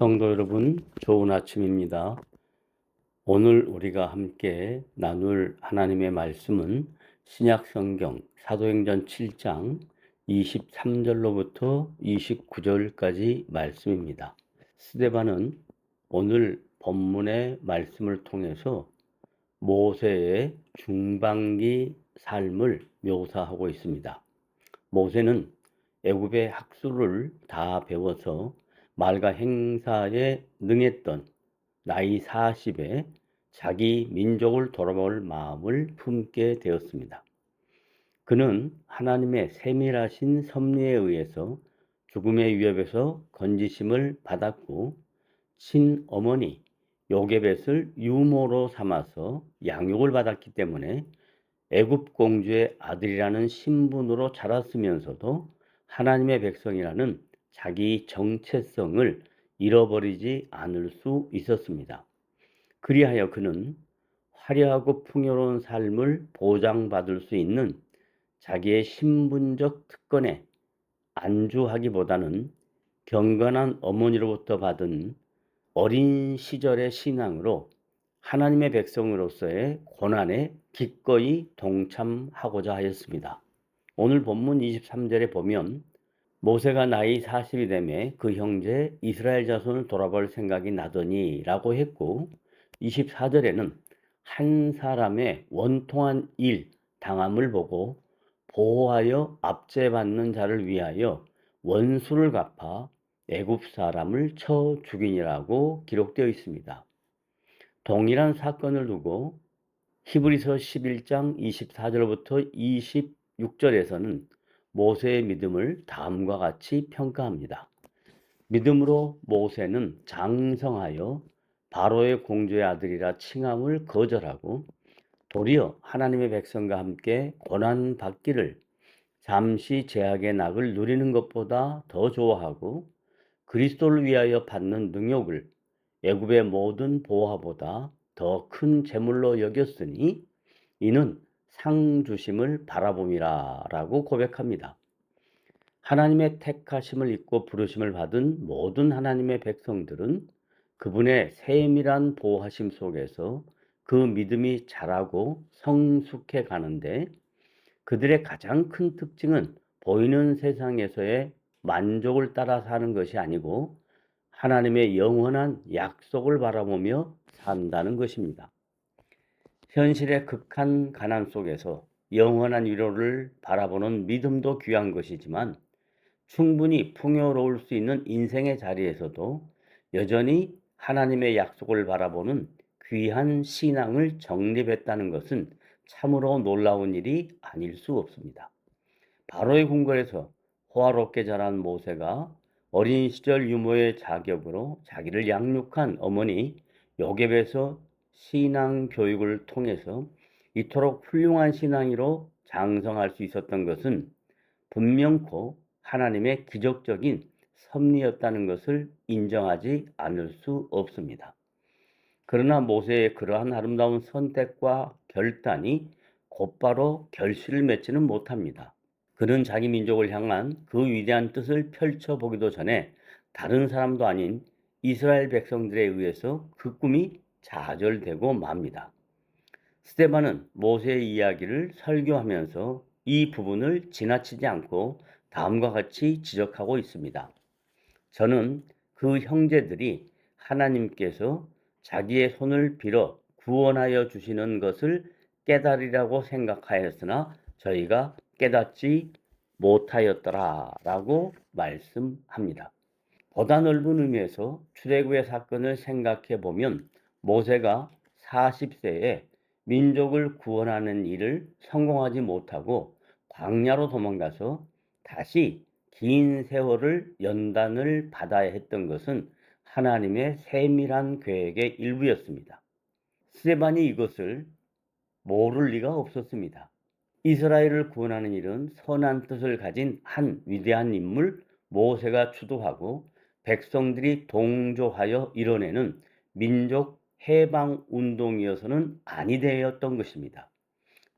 성도 여러분, 좋은 아침입니다. 오늘 우리가 함께 나눌 하나님의 말씀은 신약 성경 사도행전 7장 23절로부터 29절까지 말씀입니다. 스데반은 오늘 본문의 말씀을 통해서 모세의 중반기 삶을 묘사하고 있습니다. 모세는 애굽의 학술을 다 배워서 말과 행사에 능했던 나이 40에 자기 민족을 돌아볼 마음을 품게 되었습니다. 그는 하나님의 세밀하신 섭리에 의해서 죽음의 위협에서 건지심을 받았고, 친어머니 요게벳을 유모로 삼아서 양육을 받았기 때문에 애굽 공주의 아들이라는 신분으로 자랐으면서도 하나님의 백성이라는 자기 정체성을 잃어버리지 않을 수 있었습니다. 그리하여 그는 화려하고 풍요로운 삶을 보장받을 수 있는 자기의 신분적 특권에 안주하기보다는 경건한 어머니로부터 받은 어린 시절의 신앙으로 하나님의 백성으로서의 고난에 기꺼이 동참하고자 하였습니다. 오늘 본문 23절에 보면 모세가 나이 40이 되매 그 형제 이스라엘 자손을 돌아볼 생각이 나더니 라고 했고, 24절에는 한 사람의 원통한 일, 당함을 보고 보호하여 압제받는 자를 위하여 원수를 갚아 애굽 사람을 쳐 죽이니라고 기록되어 있습니다. 동일한 사건을 두고 히브리서 11장 24절부터 26절에서는 모세의 믿음을 다음과 같이 평가합니다. 믿음으로 모세는 장성하여 바로의 공주의 아들이라 칭함을 거절하고 도리어 하나님의 백성과 함께 고난받기를 잠시 죄악의 낙을 누리는 것보다 더 좋아하고, 그리스도를 위하여 받는 능욕을 애굽의 모든 보화보다 더 큰 재물로 여겼으니 이는 상 주심을 바라봄이라 라고 고백합니다. 하나님의 택하심을 입고 부르심을 받은 모든 하나님의 백성들은 그분의 세밀한 보호하심 속에서 그 믿음이 자라고 성숙해 가는데, 그들의 가장 큰 특징은 보이는 세상에서의 만족을 따라 사는 것이 아니고 하나님의 영원한 약속을 바라보며 산다는 것입니다. 현실의 극한 가난 속에서 영원한 위로를 바라보는 믿음도 귀한 것이지만, 충분히 풍요로울 수 있는 인생의 자리에서도 여전히 하나님의 약속을 바라보는 귀한 신앙을 정립했다는 것은 참으로 놀라운 일이 아닐 수 없습니다. 바로의 궁궐에서 호화롭게 자란 모세가 어린 시절 유모의 자격으로 자기를 양육한 어머니 요깶에서 신앙 교육을 통해서 이토록 훌륭한 신앙이로 장성할 수 있었던 것은 분명코 하나님의 기적적인 섭리였다는 것을 인정하지 않을 수 없습니다. 그러나 모세의 그러한 아름다운 선택과 결단이 곧바로 결실을 맺지는 못합니다. 그는 자기 민족을 향한 그 위대한 뜻을 펼쳐보기도 전에 다른 사람도 아닌 이스라엘 백성들에 의해서 그 꿈이 좌절되고 맙니다. 스데반은 모세의 이야기를 설교하면서 이 부분을 지나치지 않고 다음과 같이 지적하고 있습니다. 저는 그 형제들이 하나님께서 자기의 손을 빌어 구원하여 주시는 것을 깨달으라고 생각하였으나 저희가 깨닫지 못하였더라 라고 말씀합니다. 보다 넓은 의미에서 출애굽의 사건을 생각해 보면 모세가 40세에 민족을 구원하는 일을 성공하지 못하고 광야로 도망가서 다시 긴 세월을 연단을 받아야 했던 것은 하나님의 세밀한 계획의 일부였습니다. 스데반이 이것을 모를 리가 없었습니다. 이스라엘을 구원하는 일은 선한 뜻을 가진 한 위대한 인물 모세가 주도하고 백성들이 동조하여 이뤄내는 민족 해방 운동이어서는 아니 되었던 것입니다.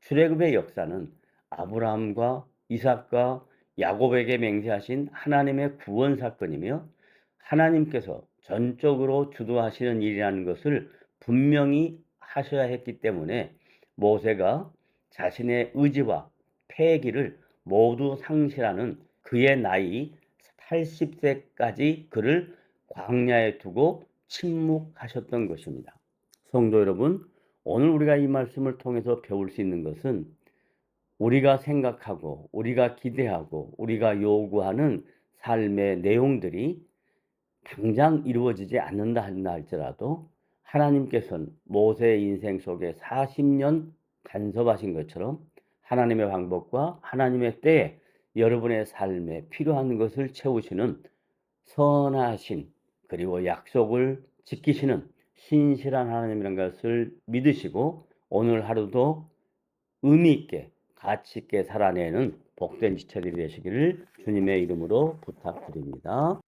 출애굽의 역사는 아브라함과 이삭과 야곱에게 맹세하신 하나님의 구원 사건이며, 하나님께서 전적으로 주도하시는 일이라는 것을 분명히 하셔야 했기 때문에 모세가 자신의 의지와 패기를 모두 상실하는 그의 나이 80세까지 그를 광야에 두고 침묵하셨던 것입니다. 성도 여러분, 오늘 우리가 이 말씀을 통해서 배울 수 있는 것은 우리가 생각하고 우리가 기대하고 우리가 요구하는 삶의 내용들이 당장 이루어지지 않는다 한다 할지라도 하나님께서는 모세의 인생 속에 40년 간섭하신 것처럼 하나님의 방법과 하나님의 때에 여러분의 삶에 필요한 것을 채우시는 선하신 그리고 약속을 지키시는 신실한 하나님이라는 것을 믿으시고 오늘 하루도 의미 있게 가치 있게 살아내는 복된 지체들이 되시기를 주님의 이름으로 부탁드립니다.